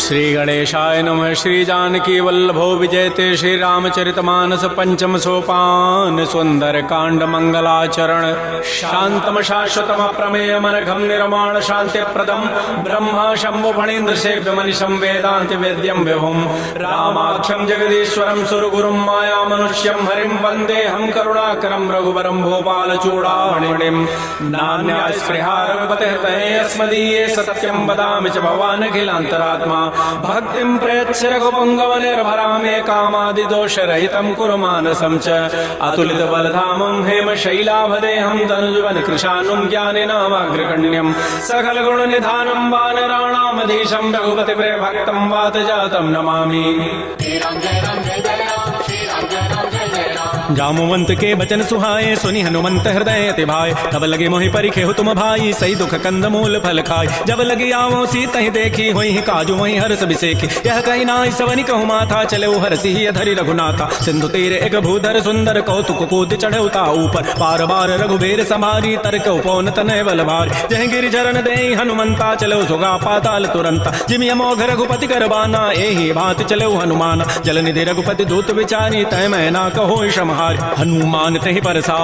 श्री गणेशाय नमः। श्री जानकी वल्लभो विजयते श्री रामचरितमानस पंचम सोपान सुंदर कांड मंगलाचरण शांतम शाश्वतम प्रमेय मनघम निर्माण शांति प्रदम ब्रह्मा शंभु फणीन्द्र सेव्य मनिषम वेदांत वेद्यम विभुम रामाख्यम जगदीश्वरम सुरगुरुम माया मनुष्यम हरिम वंदे हम करुणाकरम रघुवरम भोपाल चूड़ामणिम नान्यास्पृहा रघुपते हृदये अस्मदीये सत्यम वदामि च भवान् अखिलान्तरात्मा भक्तिं प्रयच्छ रघुपुङ्गवनिर्भरामे कामादिदोषरहितं कुरु मानसं च अतुलितबलधामं हेमशैलाभदेहं तनुजुवन कृशानुं ज्ञानिनामाग्रगण्यं सकलगुणनिधानं वानराणामधीशं रघुपतिप्रियभक्तं वातजातं नमामि। जामुवंत के बचन सुहाए सुनि हनुमंत हृदय अति भाई तब लगे मोहि परिखे हो तुम भाई सही दुख कंद मूल फल खाई जब लगी आवो सीता ही देखी होई काजू वही हर्ष बिसेखी यह कही नाई सवनि कहु माथा चले हरसी ही धरि रघुनाथा सिंधु तीर एक भूधर सुंदर कौतुक कूद चढ़ौता ऊपर बार बार रघुबीर समारी तर्क उपौन तनय बल भारी जह गिर चरण दे हनुमंता चलो सुगा पाताल तुरंता जिम यमोघ रघुपति करबाना एहि भांति चलो हनुमाना जल निधि रघुपति दूत विचारी तय मैना कहो क्षमा हनुमान तहि परसा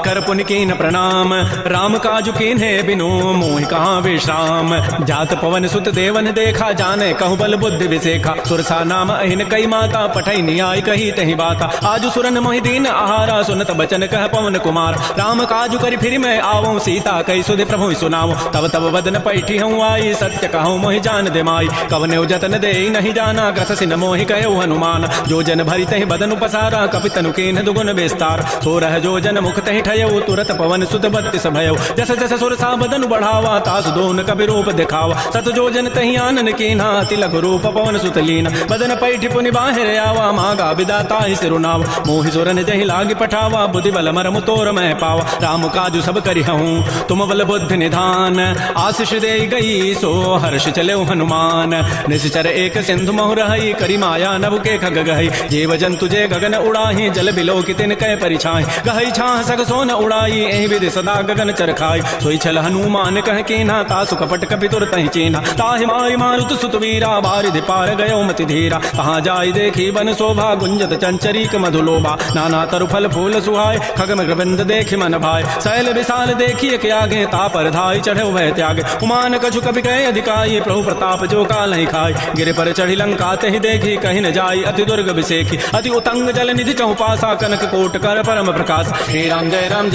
कर पुन कीन प्रणाम राम काजु कीन्हे बिनु मोहि कहाँ विश्राम जात पवन सुत देवन देखा जाने कहु बल बुद्धि विसेखा सुरसा नाम अहिन कई माता पठई नियाय कही तहि बाता आजु सुरन मोहि दीन आहारा सुनत बचन कह पवन कुमार राम काजु करि फिर मैं आवो सीता कई सुधि प्रभु सुनाओ तब तब वदन पैठी हूँ आई सत्य कहूँ मोहि जान दे माई कवने जतन दे नहीं जाना ग्रस सिन मोहि कहो हनुमान जो जन भरी तहि बदन उपसारा कपितनु कीन दुगुन विस्तार सोरह जो जन मुख तहि ठयो तुरत पवन सुत बत्तिस भयो जस जस सुरसा बदन बढ़ावा तास दोन कवि रूप दिखावा सत जो जन तहि आनन कीन्हा तिलक रूप पवन सुत लीना बदन पैठि पुनि बाहिर आवा मागा विदाता ही सिरुनाव मोहि सुरन जहि लागी पठावा बुद्धि बल मरमु तोर मैं पावा राम काजु सब करिहूँ तुम बल बुद्धि निधान आशीष दे गई सो हर्ष चले हनुमान निश्चर एक सिंधु मोह रही करी माया नभ के खग गई जीव जंतु जे गगन उड़ाही जल बिलो तिन कै परिछाई गहई छाह सग सोन उड़ाई एहि विधि सदा गगन चरखाई सोई छल हनुमान कह कीन्हा तासु कपट कपितुर तहि चीन्हा ताहि मारी मारुत सुत वीरा बारिधि पार गयो मति धीरा कहाँ जाई देखी बन शोभा गुंजत चंचरीक मधुलोभा नाना तरु फल फूल सुहाय खगम ग्रबंद देखि मन भाई शैल विशाल देखिए के आगे तापर धाई चढ़े वह त्यागे उमान कछु कपि कहे अधिकाई प्रभु प्रताप जो काल नहीं खाई गिर पर चढ़ी लंका तहि देखी कहीं न जाई अति दुर्ग विसेखी अति उतंग जल निधि चौपासा कनक कोट कर परम प्रकाश श्री राम जय राम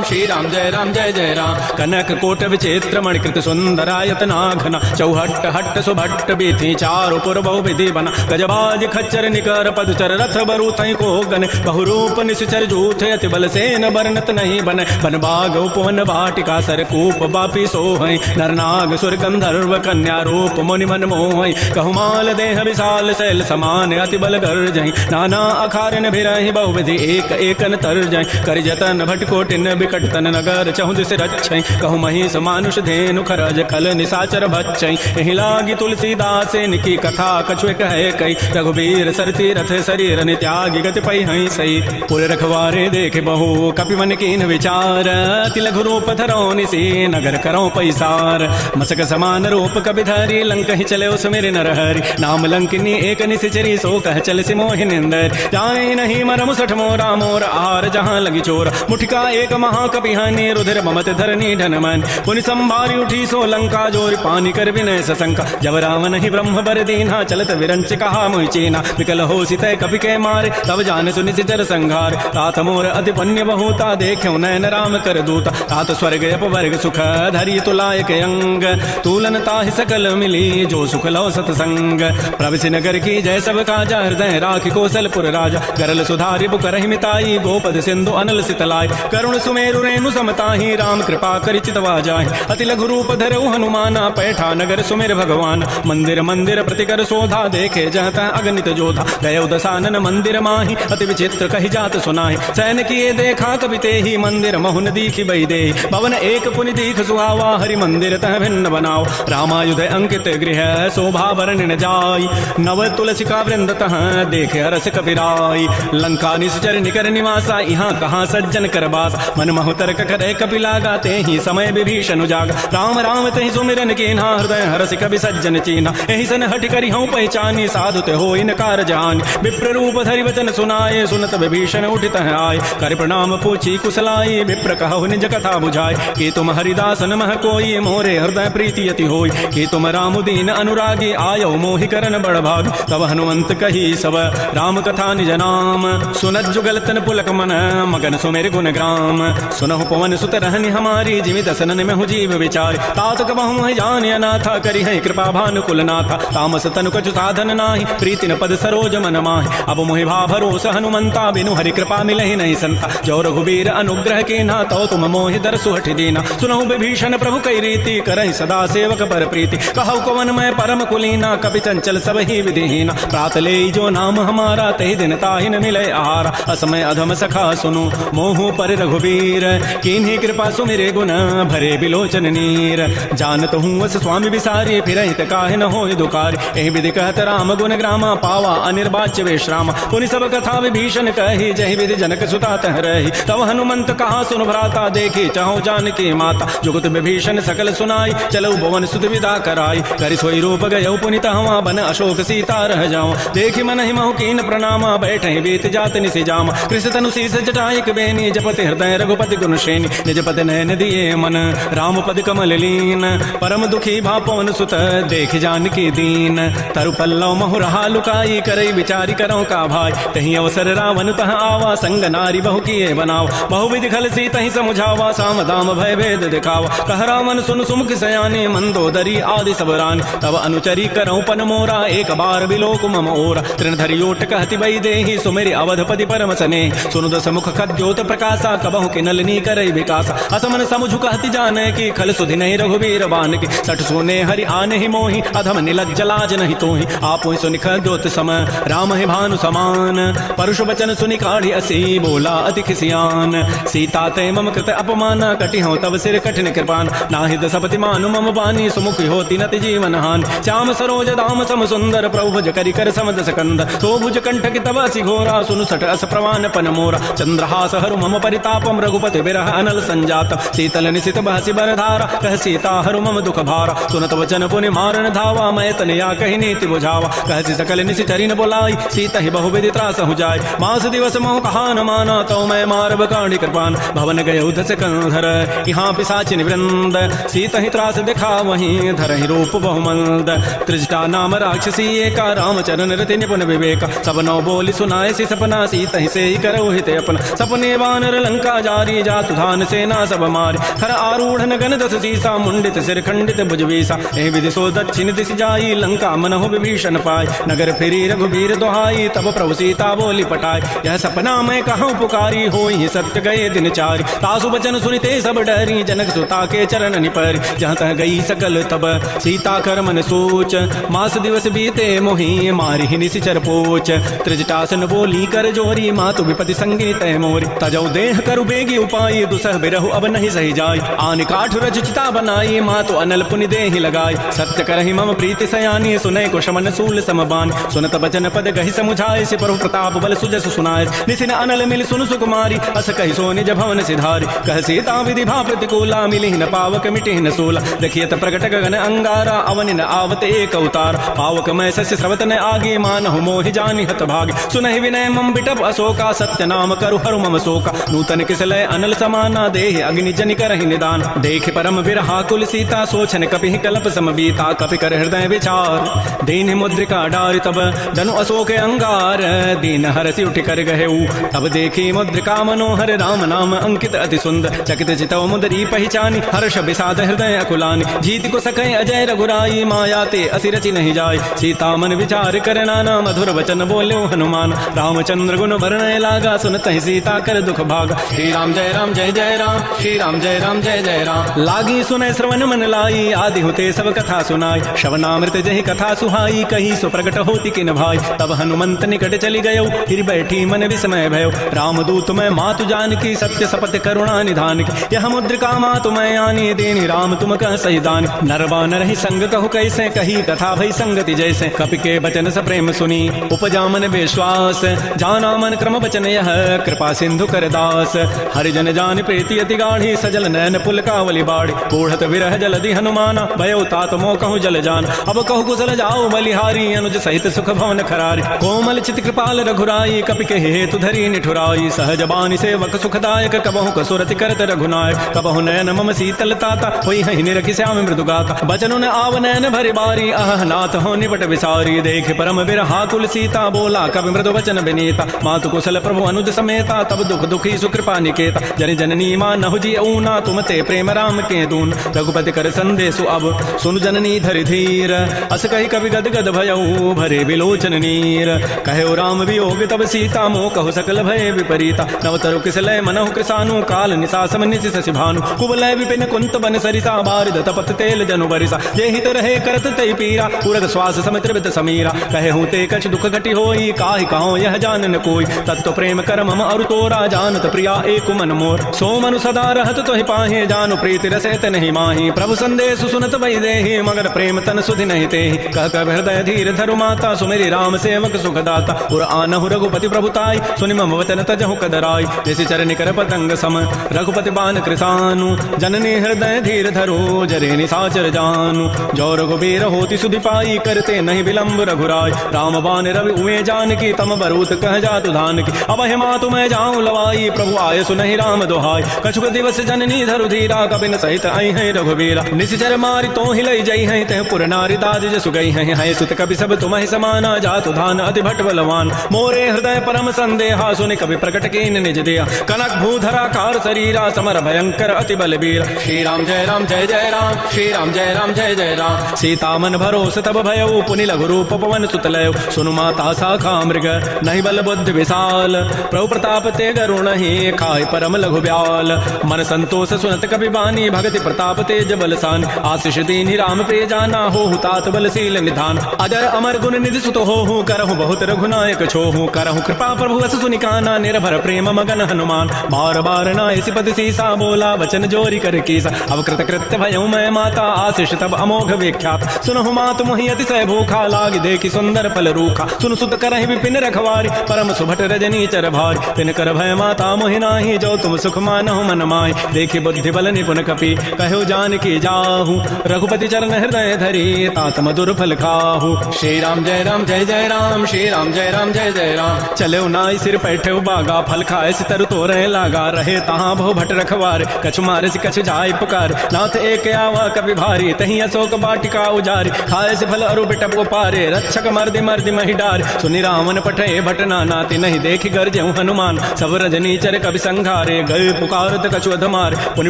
श्री राम जय जय राम कनक कोट विचित्र मणिकृत सुंदरायत नाघना चौहट्ट हट्ट सुभट्ट बीथी चारु पुर बहु विधि बना गजबाज खच्चर निकर पदचर रथ बरु थई को गन बहुरूप निश्चर जूथ अति बल सेन बरनत नहीं बन बन बाग उपवन वाटिका सरकूप बापी सोहई नरनाग सुर गंधर्व कन्या रूप मुनि मन मोहई कहमाल देह विशाल शैल समान अति बल गर्जई नाना अखारन भिरहि बहुविधि एक एकन तर जाय कर जतन भटकोटिन बिकट तन नगर चहु दिस रक्षै कहु महिष मानुष धेनु खरज खल निसाचर बच्चै एहि लागी तुलसीदास इनकी कथा कछु कहे कई रघुबीर सरती रथ शरीर नित्यागी गति पै हई सई पुर रखवारे देखे बहु कपि मन कीन विचार तिलक रूप धरो निसी नगर करो पैसार मसक समान रूप कपि धरी लंक ही चले उस मेरे नरहरि नाम लंकिनी एक निश्चरी सो कह चल सि मोहि निंदर जाने नहीं मरम सठ मोरा मोर आहार जहाँ लगी चोर मुठिका एक महाकपि हानि रुधिर ममत धरनी धन मन पुनि संभारी उठी सो लंका जोर पानी कर विनय सशंका जब रावण ही ब्रह्म बर दीना चलत विरंच कहा मोहि चीना विकल हो सितय कपि के मारे तब जान सुनि सिचर संघार तात मोर अति पुण्य बहुता देखो नयन राम कर दूता तात स्वर्ग अपवर्ग सुख धरि तुलायक अंग तूलन ताहि सकल मिली जो सुख लो सतसंग प्रविश नगर की जय सब काजा हृदय राखि कौशलपुर राजा गरल सुधारि बुक रहि मिताई गोपद सिंधु अनल सितलाय करुण सुमेरु रेणु समताहि राम कृपा करि चितवा जाहि अति लघु रूप धरऊ हनुमाना पैठा नगर सुमेर भगवान मंदिर मंदिर प्रतिकर शोधा देखे जहता अगणित जोधा गयो दसानन मंदिर माहि अति विचित्र कहि जात सुनाहि सैन किए देखा कवि तेहि मंदिर महुन दीखि बई दे भवन एक पुनि दीख सुहावा हरि मंदिर तह भिन्न बनाओ रामायुध अंकित गृह शोभा वर्णन जाय नव तुलसिका वृंद तह देखे हरस कपिराय लंका निश्चर निकर निवासा, यहाँ कहाँ सज्जन कर बास। मन महु तर्क करे कपिलागा, ते ही समय विभीषण जागा। राम राम ते सुमिरन कीन्हा, हृदय हरसि कवि सज्जन चीन्हा। एहि सन हठि करि हूँ पहचानी, साधु ते हो इन कारज हानि। विप्र रूप धरि वचन सुनाए, सुनत विभीषण उठित आए। कर प्रणाम पूछी कुशलाई, विप्र कहु निज कथा बुझाए। कि तुम हरिदास नमः कोई, मोरे हृदय प्रीति अति होई। कि तुम राम दीन अनुरागी, आयो मोहि करन बड़ भाग। तब हनुमंत कही सब राम कथा निज नाम, सुनत जुगल तन पुलक मन, मगन सुमेर गुण ग्राम। सुनहु पवन सुत रहनि हमारी, जिमि दसनन में हु जीव विचार। तात कबहु है जान अनाथा, करि है कृपा भानुकुल नाथा। तामस तनु कछु साधन नाही, प्रीति न पद सरोज मन माहि। अब मोहि भा भरोस हनुमंता, बिनु हरि कृपा मिलहि नहीं संता। जो रघुबीर अनुग्रह कीन्हा, तो तुम मोहि दरसु हठि दीना। सुनहु विभीषण प्रभु कई रीति, करहि सदा सेवक पर प्रीति। कहु कवन मैं परम कुलीना, कपि चंचल सब ही विधिहीना। प्रात ले जो नाम हमारा, तहि दिन ताहि न मिले आहारा। असमय अधम सखा सुनु, मोहु पर रघुबीर। कीन्ही कृपा सुमिरे गुण, भरे बिलोचन नीर। जानत हूँ अस स्वामी विसारी, फिरहित काहे न होय दुकारी। एहि विधि कहत राम गुण ग्रामा, पावा अनिर्वाच्य विश्रामा। पुनि सब कथा विभीषण कही, जहि विधि जनक सुता तह रही। तब हनुमंत कहा सुन भ्राता, देखी चाहु जानकी माता। जुगत विभीषण सकल सुनाई, चलऊ भवन सुत विदा कराई। करि सोई रूप गयौ पुनित हवा, बन अशोक सीता रह जाऊं। देखि मन ही महु कीन प्रणामा, बैठे बीत जात निसि जामा। कृष तनु शीस जटाइक बेनी, जपति हृदय रघुपति गुण श्रेणी। निज पद नयन दिए मन, राम पद कमल लीन। परम दुखी भा पवन सुत, देख जानकी दीन। तरु पल्लव महु रहा लुकाई, करई विचारी करौ का भाई। तहि अवसर रावण तह आवा, संग नारी बहु किए बनाव। बहु विधि खल सी तहि समुझावा, साम दाम भय भेद दिखावा। कह रावण सुन सुमुख सयानी, मंदोदरी आदि सब रानी। तब अनुचरी करौ पन मोरा, एक बार बिलोक मम ओरा। तृणधरि ओट कहति बई देहि, सुमेरि अवधपति परम स्नेह। सुनु दस मुख खद्योत प्रकाशा, कबहु कि नलिनी करई विकासा। असमन समुझु कहति जाने की, खल सुधि नहीं रघुबीर बान की। सठ सोने हरि आने ही मोहि, अधम निलज्ज लाज नहीं तोहि। आपो सुनि खद्योत सम, राम ही भानु समान। परुष वचन सुनि काढ़ी असी, बोला अति खिसियान। सीता ते मम कृत अपमान, कटि हूँ तब सिर कठिन कृपान। नाहि दसपति मानु मम बानी, सुमुखी होती नति जीवन हानि। श्याम सरोज दाम सम सुंदर, प्रभु भुज करि कर समदस कंद। तो भुज कंठ की तब असि घोरा, सुनु सठ अस प्रवान पन मोरा। चंद्रहास हरु मम परितापम, रघुपति बिरह अनल संजात। शीतल निशित बहसि बरधारा, कह सीता हरु मम दुख भारा। सुनत वचन पुनि मारन धावा, मैं तनया कहि नीति बुझावा। कहसि सकल निशिचरि न बोलाई, सीता ही बहु विधि त्रास हो जाय। मास दिवस मोह कहा न माना, तो मैं मारब काढ़ी कृपान। भवन गय दस कंधर, यहाँ पिशाचिन वृंद। सीता ही त्रास दिखा वहीं, धरहि रूप बहुमंद। त्रिजटा नाम राक्षसी एका, रामचरण रति निपुण विवेका। सब नौ बोली सुनाए सी सपना, सीता ही से ही करौ हित अपना। सपने वानर लंका जारी, जातु धान सेना सब मारी। खर आरूढ़ नगन दस सीसा, मुंडित सिर खंडित भुजवीसा। एहि विधि सो दक्षिण दिशि जाई, लंका मनहु विभीषण पाई। नगर फिरी रघुबीर दोहाई, तब प्रभु सीता बोली पटाई। यह सपना मैं कहूँ पुकारी, होई सत्य गए दिन चारि। तासु वचन सुनिते सब डरी, जनक सुता के चरण निपरि। जहाँ तह गई सकल तब सीता कर मन सोच। मास दिवस बीते मोहि, मारि निशिचर पोच। त्रिजटासन बोली कर जोरी, मातु विपति संगे तय मोरी। तजौ देह करु बेगी उपाय, दुसह बिरहु अब नहीं सही जाय। आन काठ रच चिता बनाई, मातु अनल पुनि देहि लगाई। सत्य करहि मम प्रीति सयानी, सुनै कुशमन सूल समबान। सुनत बचन पद गहि समुझाय, से प्रभु प्रताप बल सुजस सुनाय। निसिन अनल मिल सुनु सुकुमारी, अस कहि सो निज भवन सिधारी। कह सीता विधि भा प्रतिकूला, मिलिहि न पावक मिटिहि न सोला। देखियत प्रगट गगन अंगारा, अवनि न आवत एक अवतार। पावक मैं सस्य स्रवत न आगे, मानहु मोहि जानि हत भागे। सुनहि विनय मम बिटप अशोका, सत्य नाम करु हरु मम शोका। नूतन किसलय अनल समाना, देहि अग्नि जनि करहि निदान। देखे परम विरहा कुल सीता, सोचन कपिहि कल्प समबीता। कपि कर हृदय विचार, दीन मुद्रिका डारि तब धनु अशोक अंगार। दीन हरसि उठि कर गहेउ, तब देखी मुद्रिका मनोहर। राम नाम अंकित अति सुंदर, चकित चितौ मुदरी पहचानी। हर्ष विषाद हृदय अकुलानि, जीत को सकै अजय रघुराई। माया ते असि रचि नहीं जाय, सीता मन विचार कर नाना। मधुर वचन बोल्यो हनुमान, रामचंद्र गुण वर्णय लागा। सुनत ही सीता कर दुख भागा। श्री राम जय राम, श्री राम जय जय राम। लागी सुनय श्रवण मन लाई, आदि होते सब कथा सुनाई। श्रवणामृत जहि कथा सुहाई, कही सो प्रगट होति किन भाई। तब हनुमंत निकट चली गयो, फिर बैठी मन विस्मय भयो। रामदूत मैं मातु जानकी, सत्य सपथ करुणा निधान की। यह मुद्रिका मातु मैं आनी, देनि राम तुम कह सही दान। नरवा नर ही संग कहु कैसे, कही कथा भई संगति जैसे। कपि के बचन स प्रेम सुनी, उपजा मन विश्वास। जाना मन क्रम बचन यह कृपा सिंधु कर दास। हरिजन जान प्रीति अति गाढ़ी सजल नैन पुल कावली बाड़ी। बूढ़त विरह जलधि हनुमाना भयो तात मोह कहूँ जल जान। अब कहु कुशल जाओ बलिहारी अनुज सहित सुख भवन खरारी। कोमल चित कृपाल रघुराई कपि के हेतु धरी निठुराई। सहज बानी सेवक सुखदायक कबहु कसुरति करत रघुनायक। कबहु नयन मम शीतल ताता होई हहि निरखि श्याम मृदु गाता। बचनु न आव नयन भरि बारी अह नाथ हो निपट विसारी। देख परम बिरहा कुल सीता बोला कवि मृदु वचन विनीता। मातु कुशल प्रभु अनुज समेता तब दुख दुखी सुकृपा निकेता। जन जननी मानहु जी ऊना तुम ते प्रेम राम के दून। रघुपति कर संदेशु अब सुनु जननी धरि धीर। अस कहि कवि गद गद भयऊ भरे विलोचन नीर। कहे राम वियोग तब सीता मोह कहु सकल भय विपरीता। नवतरु किसलय मनहु कृसानु काल निसासम निशि शशि भानु। कुवलय विपिन कुंत बन सरिसा बारिद तपत तेल जनु बरिसा। जे हित रहे करत तै पीरा पुरग श्वास समित्रित समीरा। कहे हूँ ते कछ दुख घटी होई काहि कहो यह जानन कोई। तत्व प्रेम कर मम अरु तोरा जानत प्रिया एक मन मोर। सो मनु सदा रहत तोहि पाहे जानु प्रीति रसैत नहीं माही। प्रभु संदेश सुनत वै देहि मगर प्रेम तन सुधि नहीं तेहि। कह कह हृदय धीर धरु माता सुमेरि राम सेवक सुखदाता। पुर आनहु रघुपति प्रभुताई सुनि मम वचन तजहु कदराई। जैसी चरण कर पतंग सम रघुपति बान कृसानु। जननी हृदय धीर धरो जरे निसाचर जानू। जो रघुबीर होति सुधि पाई करते नहीं विलंब रघुराय। राम बान रवि उमे जानकी तम बरूत कह जातु धान की। अब हेमातु मैं जाऊं लवाई प्रभु आय सुनहि राम दोहाई। कछुक दिवस जननी धरु धीरा कबिन सहित आई है रघुबीरा। निश्चर मारि तो हिलई जई है तह पुर नारी दाज जसु गई है। सुत कवि सब तुम्हि समाना जातु धान अति भट बलवान। मोरे हृदय परम संदेहा सुनि कवि प्रकट कीन निज दिया। कनक भूधरा कार शरीरा समर भयंकर अति बलबीर। श्री राम जय राम जय जय राम श्री राम जय राम जय जय राम। सीता मन भरोस तब भयऊ पुनि लघु रूप पवन सुत लयो। सुनु माता शाखा मृग नहीं बल बुद्धि विशाल। प्रभु प्रताप ते गरुण ही खाय परम लघु ब्याल। मन संतोष सुनत कवि बानी भगति प्रताप तेज बलसान। आशीष दीनि राम प्रिय जाना हो तात बलशील निधान। अजर अमर गुण निधि सुत हो करहु बहुत रघुनायक छोहु। करहु कृपा प्रभु अस सुनिकाना निर्भर प्रेम मगन हनुमान। बार बार नायसी पति सीसा बोला वचन जोरी कर कीसा। अब कृत कृत्य भयऊ मैं माता आशीष तब अमोघ विख्यात। सुनहु मात मोहि अतिशय भूखा लागी देखी सुंदर फल रूखा। सुन सुत करहि विपिन रखवारी परम सुभट रजनी चर भारी। तिन कर भय माता मोहि नाही जो तुम सुख मानहु मन माहि। देखि बुद्धि बल निपुण कपि कहु जानकी जाहु। रघुपति चरण हृदय धरी तात मधुर फल खाहु। श्री राम जय राम जय जय राम श्री राम जय राम जय जय राम। चले नाई सिर पैठे बागा फल खाए सितर तो रहे लागा। रहे तहाँ बहु भट रखवार कछु मारे से कछु जाय पुकार। नाथ एक आवा कवि भारी तही अशोक बाटिका उजारी। खाए से फल अरु बिटप पारे रक्षक मर्दि मर्दि महि डार। सुनि रामन पठे भटना नाति नहीं देखि गरजेउ हनुमान। सब रजनी चर कवि संघारे गए पुकारत कछु अधमार। पुनि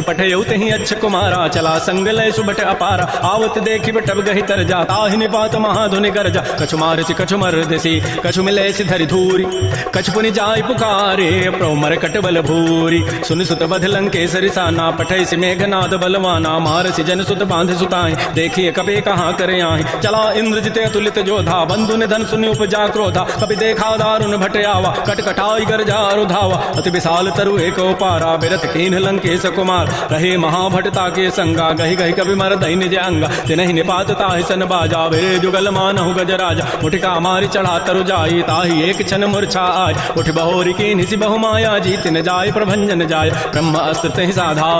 पठेउ तही अच्छ कुमारा चला संग लय सुबट अपारा। आवत देखि बिटप गहि तर जा ताहि निपात महाधुनि गरजा। कछु मार से कछु मर्दसी कछु मिले से धरि धूरी। कछु पुनि जाय पुकारे प्रभु मरकट बल भूरी। सुनि सुत बध लंकेश रिसाना पठै से मेघनाद बलवाना। मार से जन सुत बांध सुताई देखिए कपि कहाँ करे आहि। चला इंद्रजित अतुलित जोधा बंधु निधन सुनि उपजा क्रोधा। कपि देखा दारुण भट आवा कटकटाई गरजा रुधावा। अति विशाल तरु एक पारा बिरथ कीन्ह लंकेश कुमार। रहे महाभटता के संगा गहि गहि कवि मर दहि निज अंगा। तिनहि निपात ताहि सन बाजा बिरे जुगल मानहु गजराजा। मुठिका मारि चढ़ा तरु जाई ताहि एक क्षण मूर्छा आय। उठ बहोरी की निसि बहु माया जीत न जाय प्रभंजन जाय। ब्रह्म अस्त्र तहि साधा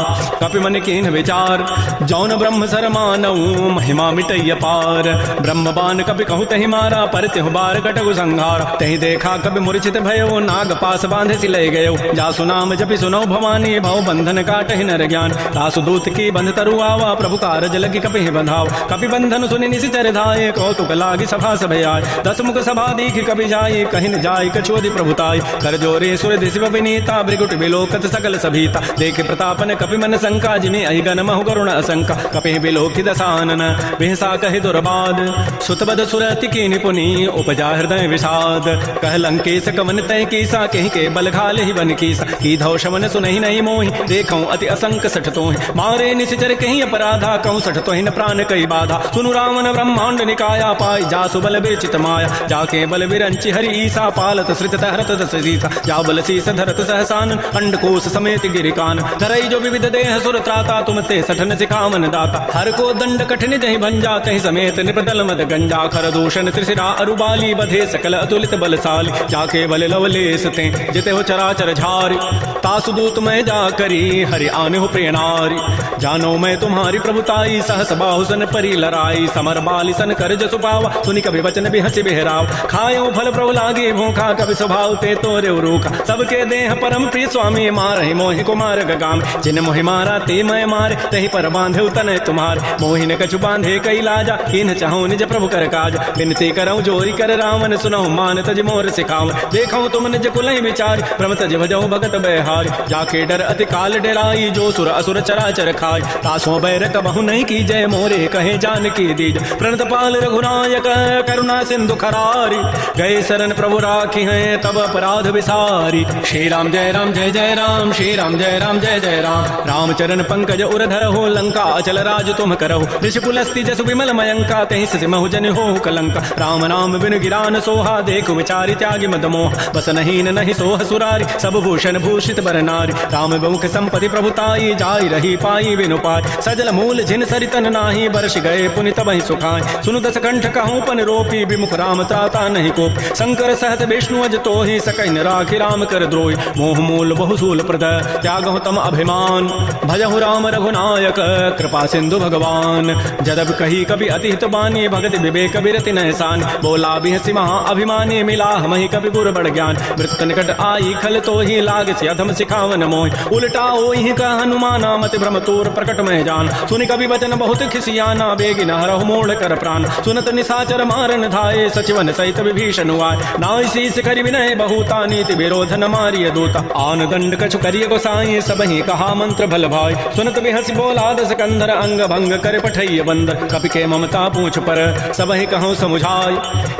कपि मन कीन्ह विचार। जौन ब्रह्म सर मानऊ महिमा मिटैय पार। ब्रह्म बान कपि कहु तहि मारा पर तिहु बार कटकु संहार। तहि देखा कपि मूर्छित भयो नाग पास बांधे सि लय गयो। जासु नाम जपि सुनौ भवानी भव बंधन काटहि नर ज्ञान। दासु दूत की बंध तरु आवा प्रभु कारज लगी कपि बंधाव। कपि बंधन सुनि निशिचर धाये कौतुक लागी सभा सब आय। दस मुख सभा दीख कपि जाय कहि न जाय कछु अधि प्रभुताय। कर जोरे सुर दिशिव विनीता भृगुट बिलोकत सकल सभीता। देखे प्रतापन कपि मन शंका जिमि अहिगन महु करुण असंका। कपि बिलोकि दसानन बिहसा कहि दुर्बाद। सुतबद सुरति की निपुनि उपजा हृदय विषाद। कह लंकेश कवन तय कीसा कहि के बल घाल ही बन कीसा। की धौ शमन सुनहि नहीं मोहि देखऊं अति असंक सठ तोहि। मारे निश्चर कहि अपराधा कहूँ सठ तोहि न प्राण कई बाधा। सुनु रावण ब्रह्मांड निकाया पाई जासु बल बेचित माया। जाके बल विरंचि हरि ईसा पालत सृत हरत दस सीसा। जा बल शीस धरत सहसान अंडकोश समेत गिरिकान। धरई जो विविध देह सुर त्राता तुम ते सठन सिखावन दाता। हर को दंड कठिन जहि भंजा तहि समेत निपदल मद गंजा। खर दूषण त्रिशिरा अरुबाली बधे सकल अतुलित बलशाली। जाके केवल लवलेस ते जिते हो चराचर झारी तासु दूत मैं जा करी हरि आने हो प्रिय नारी जानो मैं तुम्हारी प्रभुताई सहस बाहु सन परी लराई समर बाली सन कर जसु पावा सुनि कभी वचन भी हंसी बिहराव खायो फल प्रभु लागे भूखा कभी स्वभाव ते तोरे रूखा सबके देह परम प्रिय स्वामी मारहि मोहि कुमार गगाम जिन मोहि मारा ते मैं मारे तही पर बांधे तने तुम्हारे मोहि ने कछु बांधे कई लाजा इन चाहो निज प्रभु कर काज विनती करऊं जोरी कर रावण सुनऊ मान तज मोर सिखाऊं देखऊं तुम निज कुलहि विचार प्रम तज भजऊ भगत बहारी जाके डर अति काल डराई जो सुर असुर चराचर खाय तासों बैर कबहु नहीं की जय मोरे कहे जान की दीज प्रणत पाल रघुनायक करुणा सिंधु खरारी गए शरण प्रभु राखी हैं तब अपराध विसारी श्री राम जय राम जय जय राम श्री राम जय राम जय जय राम रामचरण पंकज उरधर हो लंका अचल राज तुम करहु ऋषि पुलस्ति जसु विमल मयंका तहि सिमहु जन हो कलंका राम नाम बिन गिरान सोहा देखु विचारि त्यागी मद मोह बस नहीं नहीं सोह सुरारी सब भूषण भूषित बर नारी राम बहुख संपत्ति प्रभुताई जाय रही पाई बिनु पाय सजल मूल जिन सरितन नाही बरस गए पुनि तबहि सुखाय सुनु दस कंठ कहूँ पन रोपी विमुख राम त्राता नहीं कोप शंकर सहत विष्णु अज तोहि सकैन राखि राम कर द्रोही मोह मूल बहुसूल प्रद त्यागहु तम अभिमान भजहु राम रघुनायक कृपा सिंधु भगवान जदब कही कभी अतिहित बानी भगत विवेक विरति नहसान बोला बिहसि महा अभिमानी मिला हमहि कभी गुर बड़ ज्ञान वृत्त निकट आई खल तो ही लाग से अधम सिखावन मोह उल्टा ओहि का हनुमाना मति भ्रम तोर प्रकट में जान सुनि कभी वचन बहुत खिसियाना बेगिन हरहु मोड़ कर प्राण सुनत निसाचर मारन धाये सचिवन सहित विभीषण हुआ नाय शीस करि विनय बहुता नीति विरोध न मारिय दूता आन दंड कछु करिय गोसाई सबहि कहा मंत्र भल भाई सुनत बिहसि बोला दस कंधर अंग भंग कर पठैय बंदर कपि के ममता पूछ पर सबहि कहूँ समुझाई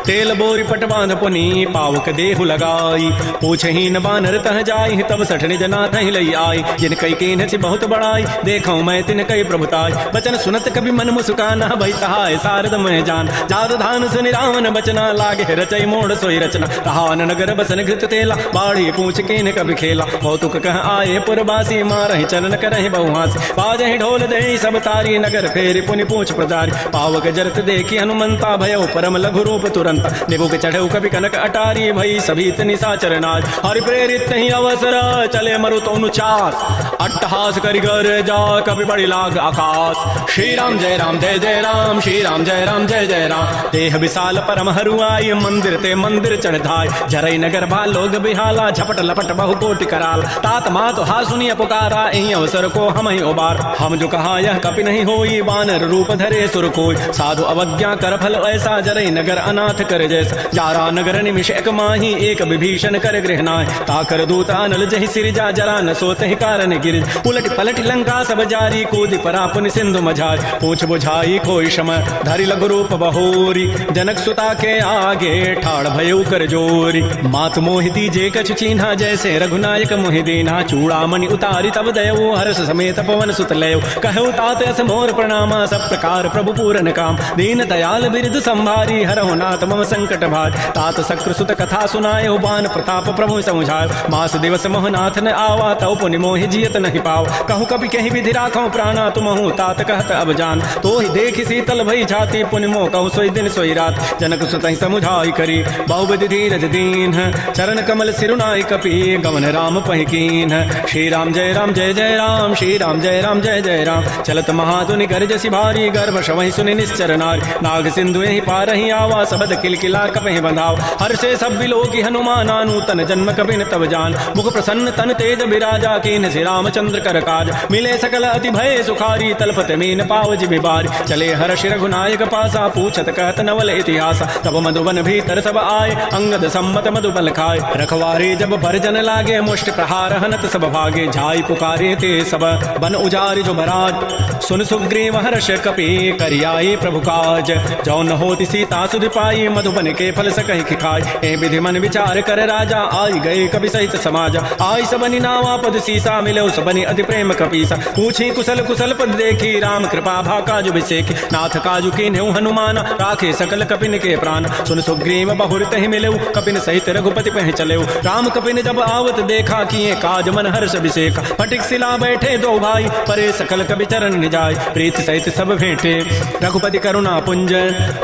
तेल बोरी पट बांध पुनि पावक देहु लगाई पूछहि न बानर तह जाई तब सठ निज नाथ ही लई आई जिन कई कीन बहुत बड़ाई देखूं मैं तिन कई प्रभुताई बचन सुनत कभी मन मुस्काना भई सहाय सारद में जान जाद धान सुनि रावण बचना लागे रचई मोड़ सोई रचना कहान नगर बसन घृत तेला बाड़ी पूछ कीन कभी खेला कौतुक कह आए पुरबासी मारहि चरण करहि बहुहासी बाजहि ढोल दे सब तारी नगर फेरि पुनि पूछ प्रजारी पावक जरत देखी हनुमंता भयो परम लघु रूप तुरंत निबुक चढ़ऊ कभी कनक अटारी भई सभी निशाचर नाज हरि प्रेरित ही अवसर चले मरुत अनुचास अट्टहास करिगर जा कभी बड़ी लाग आकाश श्री राम जय राम श्री राम जय जय राम देह विशाल परम हरुआई मंदिर ते मंदिर चढ़ाई जरई नगर भा लोग बिहाला झपट लपट बहु कोटि कराल तात मात हा सुनिय पुकारा एहि अवसर को हम ही उबार हम जो कहा यह कपि नहीं होई बानर रूप धरे सुर कोई साधु अवज्ञा कर फल ऐसा जरई नगर अनाथ कर जैसा जारा नगर निमिष एक माही एक विभीषण कर गृहनाय ताकर दूत अनल जहि सिरजा जरा न सोत ही कारण गिर उलट पलट लंका सब जारी कूद परा पुनि सिंधु मझार पूछ बुझाई कोई शम धरि लघु रूप बहोरी जनक सुता के आगे ठाड़ भयउ कर जोरी मात मोहि दीजे कछु चीन्हा जैसे रघुनायक मोहि दीना चूड़ामणि उतारी तब दयऊ हर्ष समेत पवन सुत लयो कहु तात अस मोर प्रणामा सब प्रकार प्रभु पूरन काम दीन दयाल बिरद संभारी हरहु नाथ मम संकट भार तात सक्र सुत कथा सुनायो बान प्रताप प्रभु समुझायो मास दिवस मोहनाथ न आवा तव पुनि मोहि जियत नहीं पाव कहूँ कभी कहीं विधि राखो प्राणा तुमहु तात कहत अब जान तो ही देखी शीतल भई छाती पुनि मोह कहूँ सोई दिन सोई रात जनक सुत समुझाई करी बहुविधि धीरज दीन चरण कमल सिरुनाई कपि गवन राम पहिकीन श्री राम जय जय राम श्री राम जय जय राम चलत महाधुनि गर्ज सिभारी गर्भ शवहि सुनि निश्चर नारी नाग सिंधु यही पारहि आवा सबद किलकिला कपहि बंधाव हर से सब बिलोकी हनुमाना नूतन जन्म कभी न तब जान मुख प्रसन्न तन तेज बिराजा कीन श्री रामचंद्र कर काज मिले सकल अति भय सुखारी तलपत मीन पावज बिबारी चले हर्ष रघुनायक पासा पूछत कहत नवल इतिहास तब मधुबन भीतर सब आए अंगद सम्मत मधुबल खाए रखवारे जब भरजन लागे मुष्ट प्रहार हनत सब भागे झाई पुकारे ते सब बन उजारि जो बराज सुन सुग्रीव हर्ष कपि करियाई प्रभु काज जौ न होती सीता सुधि पाई मधुबन के फल सकहि खाए ए विधि मन विचार कर राजा आई गए कवि सहित समाज आई सबनि नावा पद सीसा मिलो सबनि अति प्रेम कपीसा पूछी कुशल कुशल पद देखी राम कृपा भा काजु विसेखी नाथ काजु कीन्हु हनुमान राखे सकल कपिन के प्राण सुन सुग्रीव बहुरत ही मिलो कपिन सहित रघुपति पह चले राम कपिन जब आवत देखा किए काज मन हर्ष विषेक फटिक सिला बैठे दो भाई परे सकल कवि चरण निजाय प्रीत सहित सब भेंटे रघुपति करुणा पुंज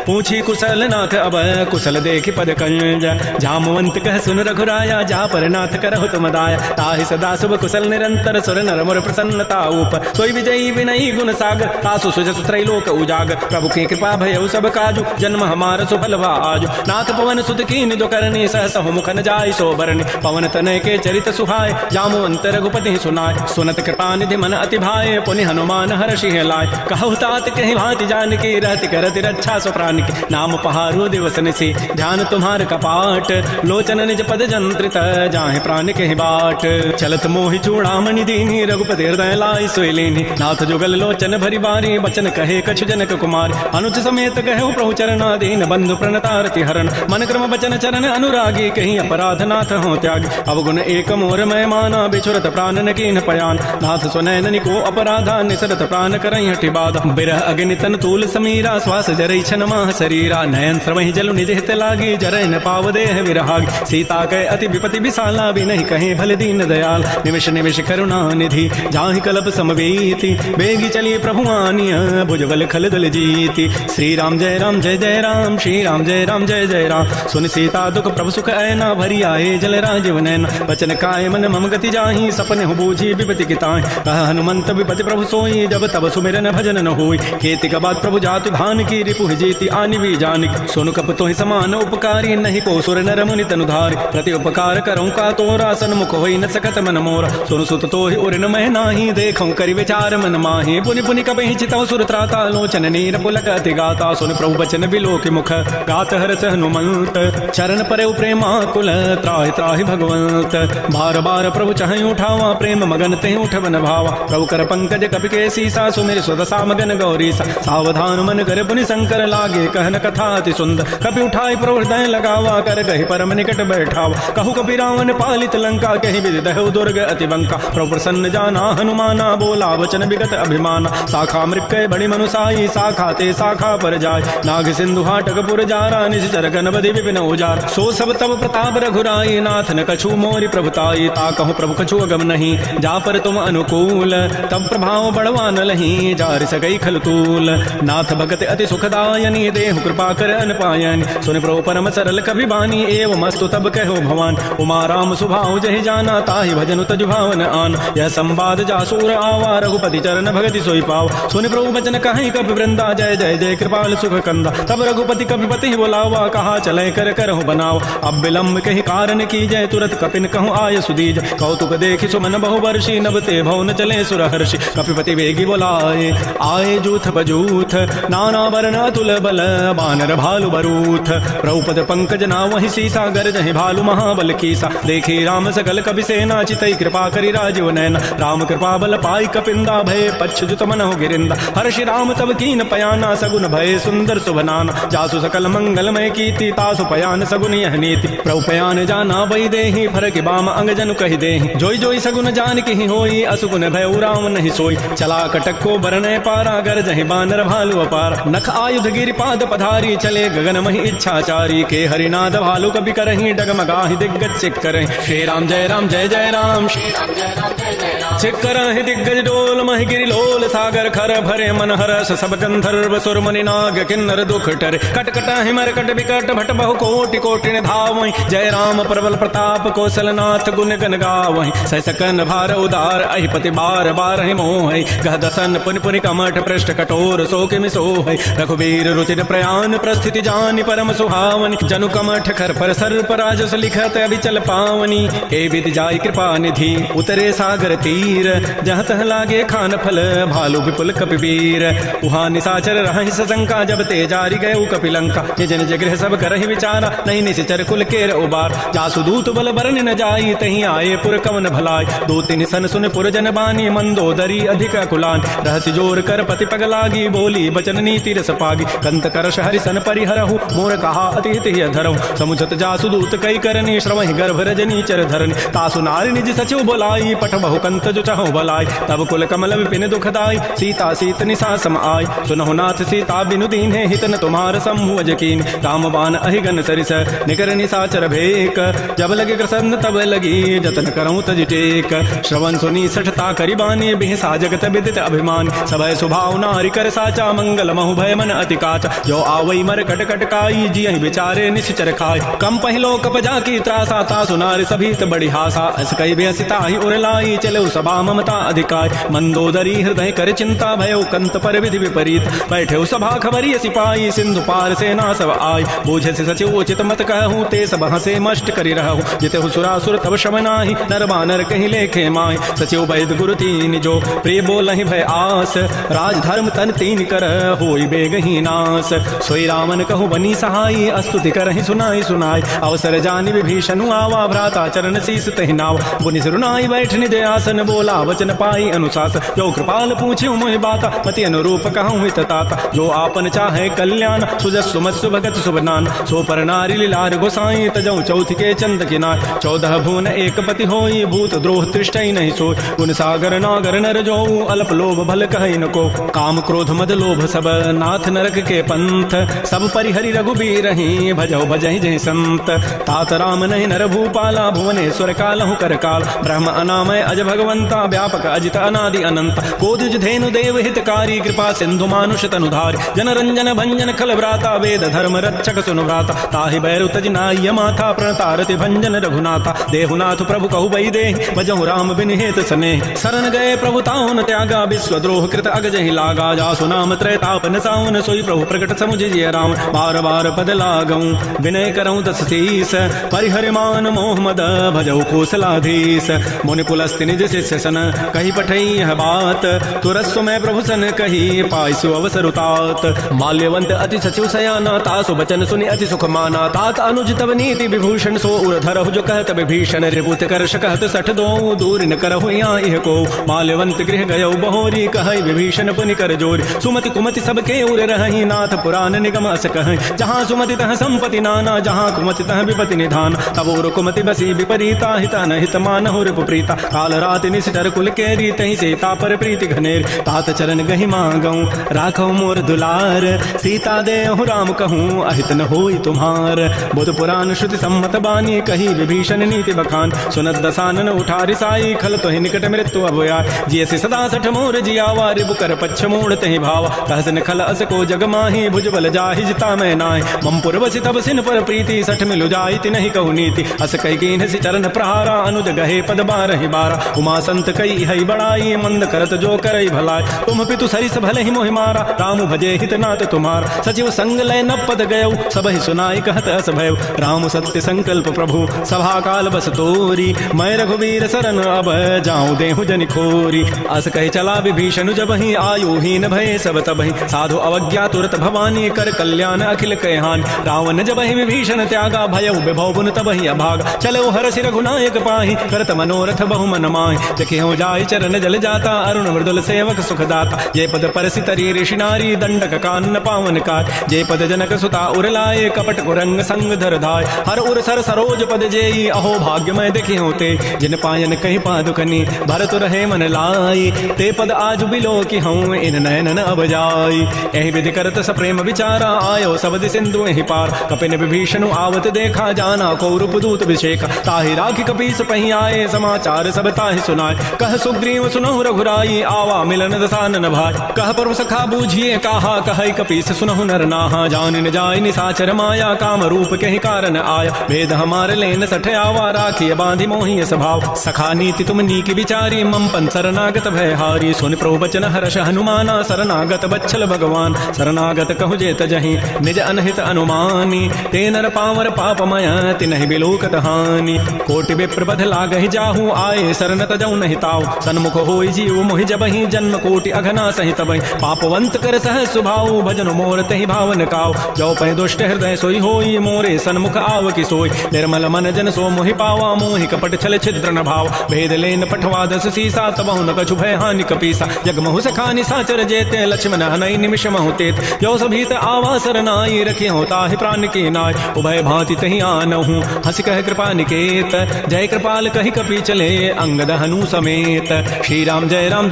पूछी कुशल नाथ अब कुशल देखी पद कंज जा जामवंत कह सुन रघुराया, जा पर नाथ करहु तुम दाया। ताहि सदा शुभ कुशल निरंतर, सुर नर मुर प्रसन्नता ऊपर। सोई विजयी विनयी गुण सागर, तासु सुजसु त्रैलोक उजागर। प्रभु की कृपा भयउ सब काजु, जन्म हमार सुफल भा आजु। नाथ पवन सुत कीन जो करनी, सहसहु मुख न जाय सो बरनी। पवन तनय के चरित सुहाय, जामवंत रघुपति सुनाय। सुनत कृपा निधि मन अति भाए, पुनि हनुमान हर्षि लाय। कहु तात कहि भांति जानकी, रहति करति रक्षा सो प्राण की। नाम पहारो दिवस निशि, ध्यान तुम्हार कपाट। लोचन निज पद जंत्रित, जाहि प्राण कहि बाट। चलत मोहि चूड़ामणि दीनी, रघुपति हृदय लाय सोई लीनी। नाथ जुगल लोचन भरि बारी, बचन कहे कछु जनक कुमार। अनुज समेत कहु प्रभु चरणा, दीन बंधु प्रणतारति हरण। मन क्रम बचन चरण अनुरागी, कहीं अपराध नाथ हो त्यागी। अवगुण एक मोर मैं माना, बिछुरत प्राण न कीन पयान। नाथ सुनय ननि को अपराधा, निसरत प्राण करई हठि बाधा। बिरह अग्नि तन तूल समीरा, श्वास जरई छन माह शरीरा। नयन श्रवहि जलु निज हित लागी, जरय न पाव देह विरहागी। सीता कै अति विपति विशाला, बिनहि कहीं भल दीन दयाल। निमिष निमिष करुणा निधि, जाहि कलप समवेति। बेगी चली प्रभु आनिय, भुजबल खल दल जीति। श्री राम जय राम जय जय राम, श्री राम जय जय राम। सुन सीता दुख प्रभु सुख ऐना, भरी आए जल राजीव नैना। बचन काय मन मम गति जाहि, सपने हो बूझी विपति की ताहि। कह हनुमंत विपति प्रभु सोई, जब तब सुमिरन भजन न होई। केति का बात प्रभु जातु भान की, रिपु जीति आनि भी जानिक। सोनु कप तोहि समान उपकारी, नहीं को सुर नर मुनि तनुधारी। प्रति उपकार करऊँ का तोरा, सन्मुख होई न सकत मन मोरा। सोनु सुत तोहि उर न मह नाही, देखऊँ करि विचार मन माहि। पुनि पुनि कपहि चितऊ सुर त्राता, लोचन नीर पुलक अति गाता। सुन प्रभु बचन बिलोक मुख, गात हरस हनुमंत। चरण परे प्रेमा कुल, त्राहि त्राहि भगवंत। बार बार प्रभु चाहि उठावा, प्रेम मगन ते उठवन भावा। प्रभु कर पंकज कपि के सीसा, सुमिर सुदशा मगन गौरीसा। सावधान मन कर पुनि शंकर, लागे कहन कथा अति सुंदर। कपि उठाई प्रभु हृदय लगावा, कर गहि परम निकट बैठावा। कहु कपि रावण पालित लंका, कहि विधि दहु दुर्ग अति बंका। प्रभु प्रसन्न जाना हनुमाना, बोला वचन विगत अभिमाना। शाखा मृक्कय बड़ी मनुसाई, शाखा ते शाखा पर जाय। नाग सिंधु हाटक पुर जारा, निश्चर गणपति विपिन उजार। सो सब तब प्रताप रघुराई, नाथ न कछु मोरि प्रभुताई। ता कहूँ प्रभु कछु अगम नहीं, जा पर तुम अनुकूल। तब प्रभाव बढ़वा न लही, जार सकई खल तूल। नाथ भगत अति सुखदायनी, देहु कृपा कर अनपायनी। सुन प्रभु परम सरल कवि बानी, एवं मस्तु तब कहो भवान। उमा राम सुभाव जहि जाना, ताहि भजन तजु भावन आन। यह संवाद जासूर आवा, रघुपति चरण भगति सोई पाव। सुन प्रभु बचन कहीं कपि वृंदा, जय जय जय कृपाल सुख कंदा। तब रघुपति कपिपति बोलावा, कहा चले कर करहु बनाव। अब विलंब कही कारण की जय, तुरत कपिन कहूँ आय सुदीज। कौतुक देखि सुमन बहु वर्षी, नभ ते भव न चले सुरहर्षि। कपिपति वेगी बोलाए, आए जूथ बजूथ। नाना वर्ण अतुल बल, बानर भालु बरूथ। प्रभुपद पंकज नावहि सीसा, गरजहि भालु महाबल कीसा। देखी राम सकल कपि सेना, चितई कृपा करि राजीव नैना। राम कृपा बल पाई कपिंदा, भय पच्छ जुत मनहु गिरिंदा। हर्षि राम तब कीन पयाना, सगुन भय सुंदर सुभनाना। जासु सकल मंगलमय कीर्ति, तासु पयान सगुन यह नीति। प्रभु पयान जाना बही देहि, फरक बाम अंग जनु कहि देहि। जोई जोई सगुन जान की होई, असुगुन भय राम नहीं सोई। चला कटक को बरनय पारा, गरजहि बानर भालु अपार। नख आयुध गिरिपाद पधारी, चले गगन महि इच्छाचारी। के हरिनाद भालु कपि करहि, डगमगाहि दिग्गज चिक करहि। श्री राम जय जय राम, श्री राम जय जय राम। चिक करहि दिग्गज डोल, महि गिरि लोल सागर खर। भरे मन हरस सब गंधर्व सुर मुनि नाग, किन्नर दुख टरे। कट कटाहि मरकट विकट, भट बहु कोटि कोटि धावहि। जय राम प्रबल प्रताप, कौशलनाथ गुण गन गावहि। सह सकन भार उदार, अहिपति बार बार हि मोहि। गह दसन पुनि पुनि कमठ, पृष्ठ कठोर सो किमि सोहि। रघुबीर रुचिर प्रयाण, प्रस्थिति जानि परम सुहावनि। जनु कमठ खर पर सर्प, राजस लिखत अभिचल पावनी। ए विधि जाय कृपा निधि, उतरे सागर तीर। जहाँ तह लागे खान फल, भालु विपुल कपिवीर। उहाँ निशाचर रहहि सशंका, जब ते जारी गए कपिलंका। निज निज गृह सब करहि विचारा, नहीं निशिचर कुल केर उबार। जासु दूत बल बरन न जाई, तहीं आए पुर कवन भलाई। दो तीन सन सुन पुर जन बानी, मंदोदरी अधिक कुलान। रहसि जोर कर पति पग लागी, बोली बचन नीति रस पागी। कंत करश हरिसन परिहरहु, मोर कहा अति हित धरहु। समुझत जासु दूत कई करनी, श्रवहि गर्भ रजनी चर धरनी। तासु नारी निज सचिव बोलाई, पठ बहु कंत जो चहु बलाई। तब कुल कमल विपिन दुखदाई, सीता सीत निशा सम आय। सुनहु नाथ सीता बिनु दीन्हे, हितन तुम्हार समूह जकीन। रामबान अहिगन सरिस, निकर निशाचर भेक। जब लगे प्रसन्न तब लगी, जतन करऊँ तज टेक। श्रवण सुनी सठता करिबानी, बिहसा जगत विदित अभिमान। सभय सुभाव नारी कर साचा, मंगल महु भय मन अति काचा। जो आवई मर कट कटकाई, जियहि विचारे निश्चर खाय। कम पहिलो कपजा की त्रासा ता सुनार सभी त बड़ी हासा अस कई बेसिता ही उरलाई चले सभा ममता अधिकार मंदोदरी हृदय कर चिंता भयो कंत पर विधि विपरीत बैठे सभा खबरी सिपाही सिंधु पार सेना सब आई बूझे से सचिव उचित मत कहूँ ते सब हंसे मष्ट करी रहूँ जिते सुरासुर तब शमनाही नर बानर कहीं लेखे माय सचिव वैद गुरु तीन जो प्रिय बोलहि भय आस राज धर्म तन तीन कर होई बेगही नास सोई रामन कहु बनी सहाई अस्तुति करहि सुनाई सुनाई अवसर जानि विभीषण आवा भ्राता चरण शीस तहि नाव बुनि सिरुनाई बैठ निज आसन बोला वचन पाई अनुशास जो कृपाल पूछ्यु मोहि बाता मति अनुरूप कहूँ हित ताता जो आपन चाहे कल्याण सुजस सुमत सुभगत सुबनान सो पर नारी लीलार गोसाई तजऊ चौथ के चंद किनार 14 भुवन एक पति होई भूत द्रोह तृष्टि नहीं सोई गुण सागर नागर नर जो अल्प लोभ भल कहि न को काम क्रोध मद लोभ सब नाथ नरक के पंथ सब परिहरि रघुबीर ही भजौ भजहि जय संत तात राम नहीं नर भूपाला भुवनेश्वर कालहु कर काल ब्रह्म अनामय अज भगवंता व्यापक अजित अनादि अनंत कोदिज धेनु देव हितकारी कृपा सिंधु मानुष तनुधार जन रंजन भंजन खल व्राता वेद धर्म रक्षक सुनु व्राता ताहि बैरु तजनाय माथा प्रणतारति भंजन रघुनाथा देहुनाथ प्रभु कहु बई दे भजहु राम बिन हेत सने शरण गए प्रभु ताउन त्यागा विश्वद्रोह कृत अगज ही लागा जासु नाम त्रैतापन साउन सोई प्रभु प्रकट समुझ जिय राम बार बार पद लागऊं विनय करऊं दस शीस परिहरि मान मोह मद भजऊ कौशलाधीश मुनि पुलस्ति निज शिष्य सन कही पठई यह बात तुरस्व में प्रभु सन कही पाइसु अवसर उतात माल्यवंत अति सचिव सयाना तासु बचन सुनि अति सुख माना तात अनुज तब नीति विभूषण सो उर धरहु जो कहत विभीषण रिपुत करश कहत सठ दो दूर न करहु यहाँ इह को माल्यवंत गृह गयौ बहोरी कहई विभीषण पुनि कर जोरी सुमति कुमति सबके उर रही नाथ पुराण निगम अस कह जहाँ सुमति तह संपति नाना जहाँ कुमति तह विपति निधान तब उर कुमति बसी विपरीता हित न हित मानहु रिपु प्रीता काल रात निशिचर कुल केरी तहि सीता पर प्रीति घनेर तात चरण गहि मांगऊं राखौ मोर दुलार सीता देहु राम कहूँ अहित न होई तुम्हार बुध पुराण श्रुति सम्मत बानी कही विभीषण नीति बखान सुनत दसानन उठा रिसाई खल तो ही निकट मृत्यु अभया जियसि सदा सठ मोर जियावा रिबु कर पच्छ मोड़ तहि भावा कहसन खल अस को जग माही भुज बल जाहि जिता मैं नाय मम पुरबसि तब सिन पर प्रीति सठ मिलु जाई ति नहीं कहु नीति अस कई कीन सि चरण प्रहारा अनुज गहे पद बारहि बारा उमा संत कई हई बड़ाई मंद करत जो करई भलाई तुम पितु सरिस भले ही मोहि मारा राम भजे हित नाथ तुम्हार सचिव संग लय न पद गयौ सब ही सुनाई कहत अस भयउ राम सत्य संकल्प प्रभु सभा काल बस तोरी मैं रघुवीर शरण अब जाऊं देहु जनि खोरी अस कही चला विभीषण जब ही आयुहीन भय सब तबहि साधु अवज्ञा तुरत भवानी कर कल्याण अखिल कहान रावण जब ही विभीषण त्यागा भयउ विभव पुन तब ही अभाग चलो हरसि रघुनायक पाहि करत मनोरथ बहु मन माहि देखि हो जाय चरण जल जाता अरुण मृदुल सेवक सुखदाता जय पद परसि तरी ऋषि नारी दंडक कान्न पावन कार जय पद जनक सुता उरलाए कपट कुरंग संग धर धाय हर उर सर सरोज पद जेई अहो भाग्यमय देखि होते जिन पायन कहीं पादुकनी भरत रहे मन लाई ते पद आज बिलो की हूँ इन नयनन अब जाई एहि विधि करत सप्रेम विचारा आयो सबद सिंधु एहि पार कपिन विभीषण आवत देखा जाना कौरव दूत विषेक ताहि राखी कपीस पही आए समाचार सब ताहि सुनाय कह सुग्रीव सुनहु रघुराई आवा मिलन दसानन भाई कह परु सखा बूझिए कहा कहई कपीस सुनहु नर नाहा जान न जाय निसाचर माया काम रूप के ही कारण आया भेद हमार लेन सठ आवा राखिय बांधि मोहि स्वभाव सखा नीति तुम नीकी विचारी मम पन शरणागत भय हारी सुन प्रभु बचन हर्ष हनुमाना शरणागत बच्छल भगवान शरणागत कहु जे तजहि निज अनहित अनुमानी ते नर पावर पापमय तिनहि बिलोकत हानि कोटि विप्र बध लागहि जाहु आए शरण तजौ नहि ताव सन्मुख होई जीव मोहि जबहि जन्म कोटि अघना सहित बहि पापवंत कर सह सुभाव भजन मोर तहि भावन काव जो पै दुष्ट हृदय सोई होई मोरे सन्मुख आव की सोई निर्मल मन जन सो मोहि पावा मोहि कपट छल छिद्र न भाव भेद लेन पठवा दस सीसा तबहु न कछु भय हानि कपीसा जग महु सखानि साचर जेते लक्ष्मण हनई निमिष महु तेत जो सभीत आवा सरनाई रखि होता है प्राण की नाय उभय भांति तहि आनहु हंस कह कृपा निकेत जय कृपाल कहि कपि चले अंगद हनु समेत श्री राम जय राम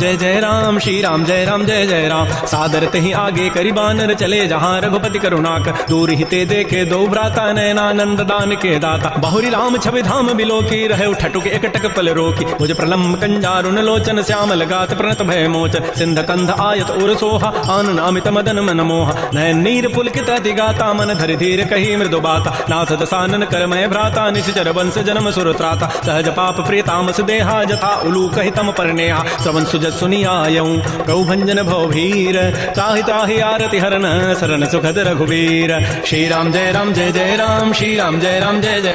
श्री राम जय जय राम सादर तहि आगे करि बानर चले जहाँ रघुपति करुणाकर दूर हिते देखे दो भ्राता नयनानंद दान के दाता बहुरी राम छवि धाम बिलो की रहे ठटुक एकटक पल रोकी मुझ प्रलम्ब कंजारुन लोचन श्याम लगात प्रणत भय मोचन सिंध कंध आयत उर सोहा आनन अमित मदन मन मोहा नयन नीर पुलकित अति गाता मन धरि धीर कही मृदु बाता नाथ दसानन कर मैं भ्राता निश्चर वंश जन्म सुर त्राता सहज पाप प्रियतामस देहा जथा उलूक हितम परनेहा श्रवण सुजत सुनियायऊं प्रभु भंजन भवभीर त्राहि त्राहि आरति हरन शरण सुखद रघुवीर श्री राम जय राम श्री राम जय जय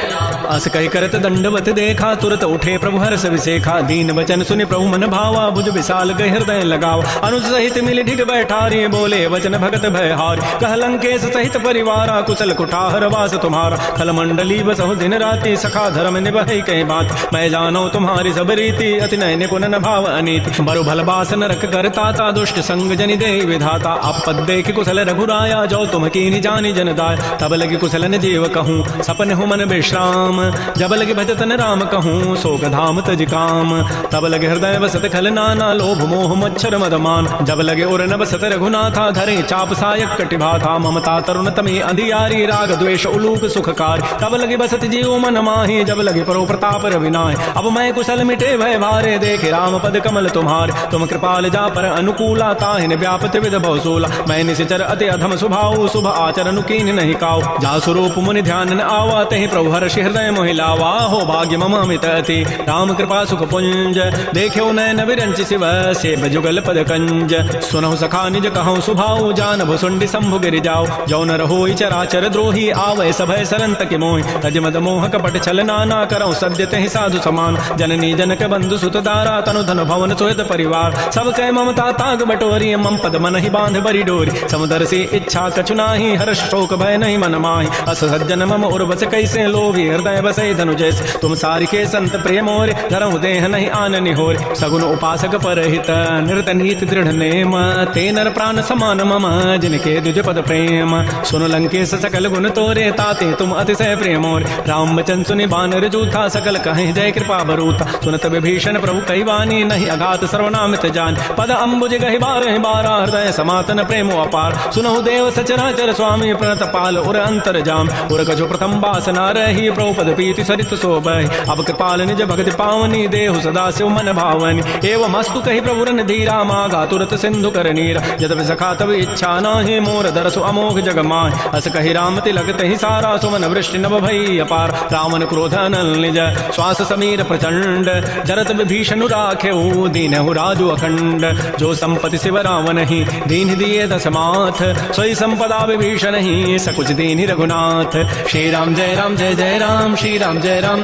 अस कही करत दंडवत देखा तुरत उठे प्रभु हर्ष विसेखा दीन वचन सुनि प्रभु मन भावा भुज विशाल गए हृदय लगावा अनुज सहित मिल ढिग बैठारी बोले वचन भगत भयहारी कह लंकेश सहित परिवारा कुशल कुठार वास तुम्हारा खल मंडली बसहु दिन राति सखा धर्म निभई कई बात मैं जानो तुम्हारी सब रीति अति नय निपुण न भाव अनीति बरु भल बास नरक करताता दुष्ट संग जनि दे विधाता आपद देख कुशल रघुराया जो तुम कीनि जानि जन दाय तब लगी कुशलन जीव कहूँ सपन हो मन विश्राम जब लगे भजतन राम कहूँ शोक धाम तज काम तब लगे हृदय बसत खल नाना लोभ मोह मच्छर मदमान जब लगे उर न बसत रघुनाथा धरे चाप सायक कटिभा था ममता तरुण तमे अंधियारी राग द्वेष उलूक सुखकार तब लगे बसत जीव मन माही जब लगे परो प्रताप रविनाय अब मैं कुशल मिटे भय भारे देखे राम पद कमल तुम्हारे तुम कृपाल जा पर अनुकूला ताहिन व्यापत विध भवसूला मैं निश्चर अति अधम स्वभाव शुभ आचरण कीन नहीं काऊ जा स्वरूप मुनि ध्यान न आवा तहि प्रभु हर्ष हृदय मोहिलावा हो भाग्य मम अमित अति राम कृपा सुख पुंज देख्यो नयन विरंच शिव सेव जुगल पद कंज सुनहु सखा निज कहूँ सुभाऊ जान भुसुंडी शंभु गिरि जाओ जौन रहो चराचर द्रोही आवै सभय सरंत के मोहि तज मद मोह कपट छल नाना करऊँ सद्य तहि साधु समान जननी जनक बंधु सुत दारा तनु धन भवन सोहित परिवार सब कह ममता ताग बटोरी मम पद मन ही बांध बरी डोरी समुदर से इच्छा कछु नाही हर्ष शोक भय नहीं मन माही अस सज्जन मम उर्वस कैसे लोभी हृदय बसई धनु जैसे तुम सारिके संत प्रेम मोरे धरहु देह नहीं आन निहोर सगुन उपासक परहित निरत नीति दृढ़ नेम ते नर प्राण समान मम जिनके दुज पद प्रेम सुन लंकेश सकल गुण तोरे ताते तुम अतिशय प्रेम मोर राम बचन सुनि बानर जूथा सकल कहे जय कृपा बरूता सुनत विभीषण प्रभु कई वाणी नहीं अघात सर्वनामित जान पद अम्बुज गहि बारह हृदय समातन प्रेम अपार सुनहु देव सचराचर स्वामी प्रणत पाल उर अंतर जाम उर कछु प्रथम बासना रही प्रभुपद प्रीति सरित शोभहि अब कृपाल निज भगति पावनी देहु सदा शिव मन भावनी एवं अस्तु कहि प्रभु रन धीरा मागा तुरत सिंधु कर नीरा यद्यपि सखा तब इच्छा नाही मोर दरसु अमोघ जग माय अस कहि राम तिलक तहि सारा सुमन वृष्टि नभ भई अपार रावण क्रोध अनल निज श्वास समीर प्रचंड जरत विभीषण राखेऊ दीनहु राजु अखंड जो संपत्ति शिव रावण ही दीन दिए दशमाथ सोई संपदा विभीषण ही सकुच दीन रघुनाथ श्री राम जय राम श्री राम जय राम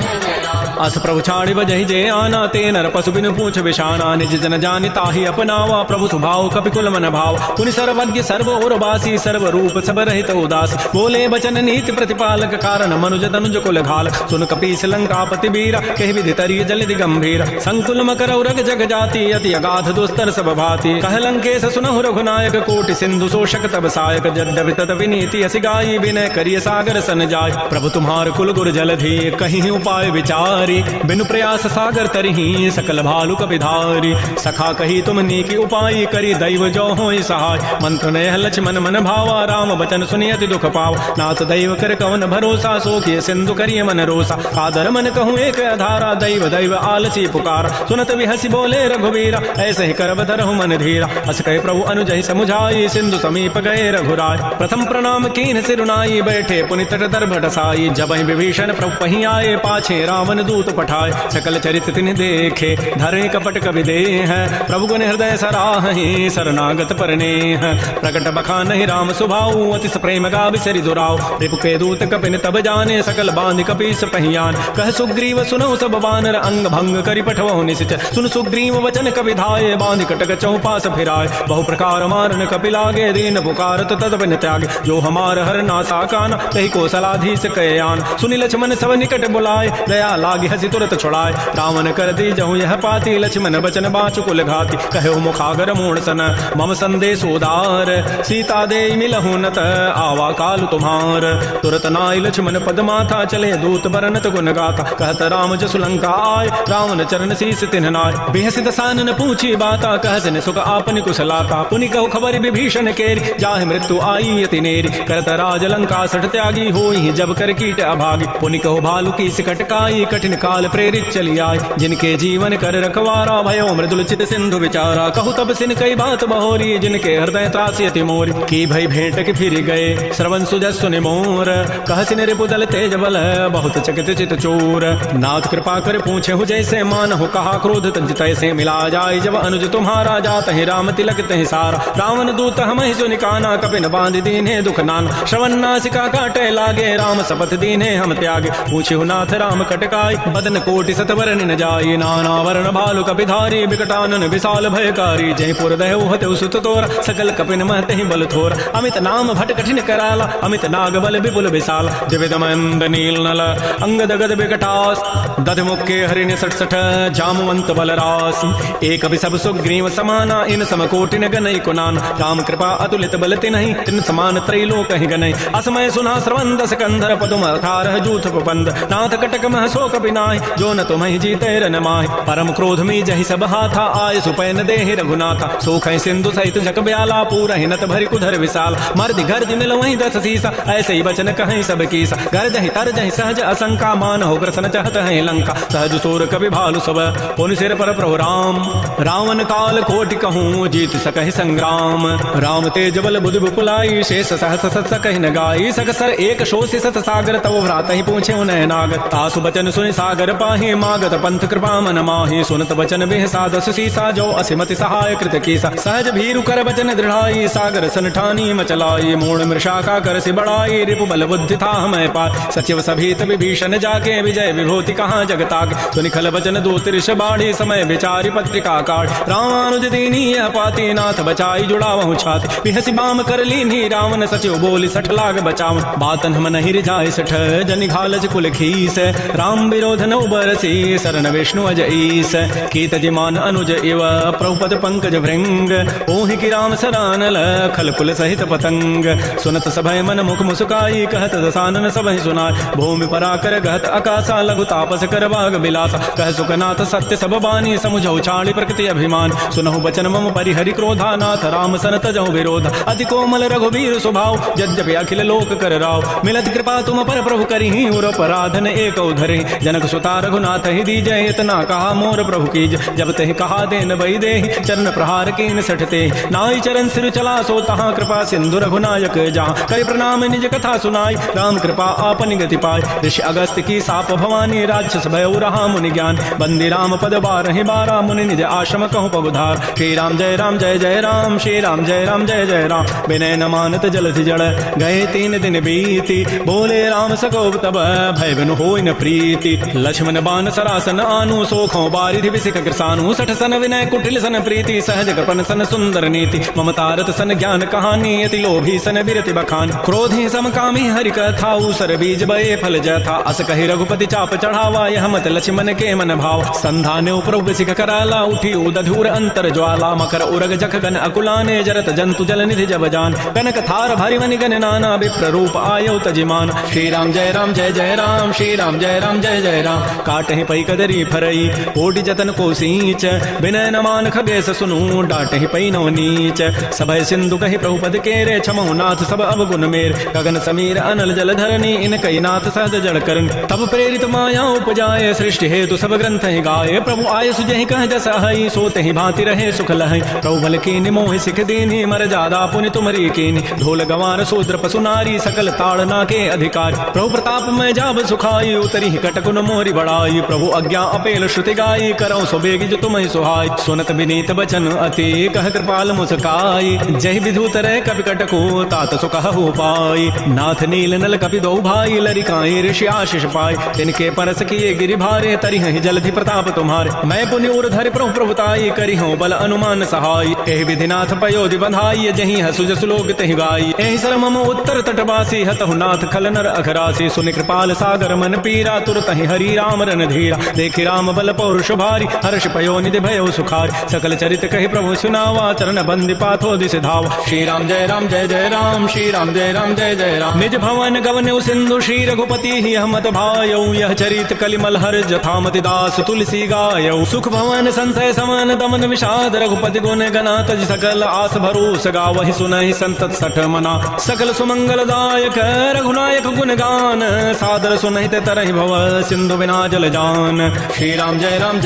अस प्रभु छाड़ि बजहि जय आना ते नर पशु बिनु पूछ विषाना निज जन जानि ताहि अपनावा प्रभु स्वभाव कपिकुल मन भाव पुनि सर्वज्ञ सर्व उर्वासी सर्व रूप सब रहित उदास बोले बचन नीति प्रतिपालक कारण मनुज तनुज कुल घाल सुन कपीस लंकापति वीरा कहि विधि तरिय जलधि गंभीर संकुल मकर उरग जग जाति अति अगाध दुस्तर सब भाति कह लंकेश सुनहु रघुनायक कोटि सिंधु शोषक तब सायक जद्यपि तदपि नीति असि गाई विनय करिय सागर सन जाय प्रभु तुम्हार कुल गुर जलधि कहीं उपाय विचार बिनु प्रयास सागर तरही सकल भालु कपिधारी सखा कही तुम नीकी उपाय करी दैव जो होई सहाय मंत्र नय लक्ष्मण मन भावा राम बचन सुनि अति दुख पाव नाथ दैव कर कवन भरोसा सोखिय सिंधु करिय मन रोसा आदर मन कहूँ एक आधारा दैव दैव आलसी पुकार सुनत विहसी बोले रघुवीरा ऐसे ही करब धरहु मन धीरा अस कहे प्रभु अनुजहि समुझाई सिंधु समीप गए रघुराय प्रथम प्रणाम कीन सिरुनाई बैठे पुनि तट दर्भ डसाई जब विभीषण प्रभु पही आए पाछे रावण दूत पठाए सकल चरित तिन देखे धरे कपट कवि देह प्रभु गुण हृदय सराहि शरणागत परनेह प्रकट बखानहि राम सुभाऊ अति प्रेम गा बिसरि दुराव रिपु के दूत कपिन तब जाने सकल बांध कपीस पहियान कह सुग्रीव सुनहु सब बानर अंग भंग करि पठवहु निश्चय सुन सुग्रीव वचन कवि धाये बांध कटक चौपास फिराय बहु प्रकार मारन कपि लागे दीन पुकारत तदपिन त्यागे जो हमार हर नासा कान तहि कौशलाधीश कयान सुनि लक्ष्मण सब निकट बुलाए दया लागे हसी तुरत छुड़ाए रावण कर दी जहु यह पाती लक्ष्मण बचन बाचु कुल घाती कहो मुखागर मूण सन मम संदेश उदार सीता दे मिलहु नत आवा काल तुम्हार तुरत नाई लक्ष्मण पद माथा चले दूत बरनत गुण गाथा कहत राम जसु लंका आय रावण चरण शीस तिन्ह नाय बेहसी दसानन पूछी बाता कहसन सुख आपन कुशलाता पुनि कहु खबर विभीषण केरी जाहि मृत्यु आई यति नेरी करत राज लंका सठ त्यागी होई जब कर कीट अभागी पुनि कहु भालु की सिकट काई कठिन काल प्रेरित चली आय, जिनके जीवन कर रखवारा भयो मृदुल चित सिंधु विचारा। कहु तब सिन कई बात बहोरी, जिनके हृदय त्रासी अति मोरी। की भई भेंट के फिर गए श्रवण सुजस सुनि मोर, कह सिन रिपुदल तेज बल बहुत चकित चित चोर। नाथ कृपा कर पूछे हु जैसे मान हो, कहा क्रोध तज तैसे मिला जाय। जब अनुज तुम्हारा जात है राम तिलक तहि सारा, रावण दूत हम ही सुनि काना। कपिन बांध दीने दुख नाना, श्रवण नासिका काटे लागे। राम शपथ दीने हम त्यागे, पूछे हु नाथ राम कटकाई। बदन कोटि सतवर न जाई, नाना वर्ण भालु कपिधारी। विकटानन विशाल भयकारी, जयपुर दहु हतु सुत तोरा। सकल कपिन महते ही बल थोर, अमित नाम भट कठिन कराला। अमित नाग बल विपुल विशाल, जविदमंद नील नल अंगद गद विकटास। दध मुक्के हरिण सठ सठ, जामवंत बलरास। एक सब सुग्रीव समाना, इन समकोटि गनई कुनान। राम कृपा अतुलित बल तिन्हि, तिन समान त्रैलोक ही गनई। असमय सुना श्रवण दस कंधर, पदुम अठारह जूथ प्रबंध। नाथ कटक मह सो कपि नाहि, जो न तुम्हि जीते रन माहि। परम क्रोध में जहि सब हाथा, आय सुपैन देहि रघुनाथा। सोख सिंधु सहित जग ब्याला, पूरा हिनत भरि कुधर विशाल। मर्दि गर्ज मिल वहीं दस सीसा, ऐसे ही वचन कहीं सब कीसा। गर्जहि तरजहि सहज असंका, मान हो ग्रसन चहत है लंका। सहज सूर कवि भालु सब, पुन सिर पर प्रभु राम। रावण काल कोटि कहूँ, जीत सकहि संग्राम। राम तेज बल बुधि विपुलाई, शेष सहस सत सकहि न गाई। सकसर एक शोषि सत सागर, तव भ्रात ही पूछे उन्हें नाग। तासु बचन सुनि सागर पाहि, मागत पंथ कृपा मन माहि। सुनत बचन बिह सादस सीसा, जो असिमति सहाय कृत कीसा। सहज भीरु कर बचन दृढ़ाई, सागर सन ठानी मचलाई। मूर्ण मृषा का कर सि बढ़ाई, रिपु बल बुद्धि था हमें पाय। सचिव सभीत विभीषण जाके, विजय विभूति कहाँ जगताग। सुनि खल बचन दूत ऋष बाढ़ी, समय विचारि पत्रिका काढ़। रामानुज दीनी यह पाती, नाथ बचाई जुड़ावहु छाती। बिहसि बाम कर लीन्ही, रावण सचिव बोली सठ लाग बचाव। बातन हम नहीं रिझाय सठ, जनि घालज कुल खीस। राम विरोध न बरसी, शरण विष्णु अज ईस। कीत जिमान अनुज इव, प्रभुपद पंकज भृंग। ओहि की राम सरानल, खल कुल सहित पतंग। सुनत सभय मन मुख मुस्काई, कहत दसानन सबहि सुनाय। भूमि पराकर गहत आकाशा, लघु तापस कर बाग बिलासा। कह सुखनाथ सत्य सब बानी, समुझौ छाड़ी प्रकृति अभिमान। सुनहु बचन मम परिहरि क्रोधा, नाथ राम सन तजहु विरोध। अति कोमल रघुबीर स्वभाव, यद्यपि अखिल लोक कर राव। मिलत कृपा तुम पर प्रभु करिहि, उर पराधन एक धरि। जनक सुता रघुनाथ ही दीजय, इतना कहा मोर प्रभु कीज। जब तहि कहा देन बई देहि, चरण प्रहार कीन सठते। नाई चरण सिर चला सो तहाँ, कृपा सिंधु रघुनायक जहाँ। कई प्रणाम निज कथा सुनाई, राम कृपा आपनि गति पाय। ऋषि अगस्त की साप भवानी, राक्षस भयउ रहा मुनि ज्ञान। बंदी राम पद बारहि बारा, मुनि निज आश्रम कहु पगुधार। श्री राम जय जय राम, श्री राम जय जय राम। विनय न मानत जलधि जड़, गए 3 दिन बीती। बोले राम सकोप तब, भय बिनु होय न प्रीति। लक्ष्मण बान सरासन आनु, सोखों बारिधि विसिक कृसानु। सठ सन विनय कुटिल सन प्रीति, सहज कृपन सन सुंदर नीति। ममतारत सन ज्ञान कहानी, अति लोभी सन विरति बखान। क्रोधी समकामी हरि कथा, उसर बीज बये फल जथा। अस कहि रघुपति चाप चढ़ावा, यह मत लक्ष्मण के मन भाव। संधाने प्रभु सिख कराला, उठी उदधूर अंतर ज्वाला। मकर उरग जख गन अकुलाने, जरत जंतु जल निधि जब जान। कनक थार भारि मनि गण नाना, विप्र रूप आयो तजिमान। श्री राम जय जय राम, श्री राम जय जय राम। काटहि पै कदरी फरई, ओटि जतन को सींच। विनय न मान खगेश सुनु, डांटहि पै नव नीच। सभय सिंधु कहि प्रभुपद केरे, क्षमौ नाथ सब अवगुण मेर। गगन समीर अनल जल धरनी, इन कई नाथ सहज जड़ करन। तब प्रेरित माया उपजाए, सृष्टि हेतु सब ग्रंथ ही गाये। प्रभु आय सुजहि कह जस हई, सोते ही भांति रहे सुख लहई। प्रभु बल कीनि मोहि सिख दीन्हि, मर जादा पुनि तुमरी कीनि। ढोल गवार शूद्र पशु नारी, सकल ताड़ना के अधिकार। प्रभु प्रताप में जाब सुखाई, उतरी कटकुन मोरी बढ़ाई। प्रभु आज्ञा अपेल श्रुति गाई, करौ सो बेग जो तुम्हि सुहाई। सुनत विनीत बचन अति, कह कृपाल मुस्काई। जय विधु तरह कपि कटको, तात सो कहु पाई। नाथ नील नल कपि दो भाई, लरिकाई ऋषि आशीष पाई। तिनके परस किए गिरि भारे, तरिहि जलधि प्रताप तुम्हारे। मैं पुनि उर धरि प्रभु प्रभुताई, करिहु बल अनुमान सहाय। एहि विधिनाथ पयोधि बंधाई, जहि हसु जसु लोक तहि गाई। एहि सर मम उत्तर तटवासी, हतहु नाथ खल नर अघरासी। सुनि कृपाल सागर मन पीरा, तुरत ही हरि राम रन धीरा। देखि राम बल पौरुष भारी, हर्ष पयो निधि भयो सुखारी। सकल चरित कहि प्रभु सुनावा, चरण बंदि पाथो दिस धावा। श्री राम जय जय राम, श्री राम जय जय राम। निज भवन गवन्यु सिंधु, श्री रघुपति ही हमत भायौ। यह चरित कलिमल हर जथामति दास तुलसी गायौ। सुख भवन संशय समान, दमन विषाद रघुपति गुण गना। तज सकल आस भरोस गावहि, सुनहि संतत सठ मना। सकल सुमंगल दायक रघुनायक गुण गान, सादर सुनहि ते तरहि भव। सिंधु बिना जल जान। श्री राम जय राम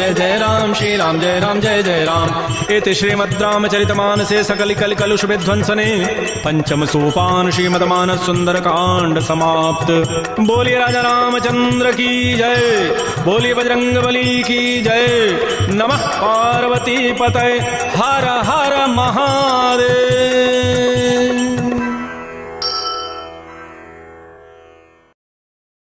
श्री राम जय जय राम। इति श्रीमद् रामचरितमानसे सकल कल कलुष विध्वंसने पंचम सोपान श्रीमद्मानस सुंदर कांड समाप्त। बोलिए राजा रामचंद्र की जय, बोलिए बजरंग बली की जय। नमः पार्वती पतये, हर हर महादेव।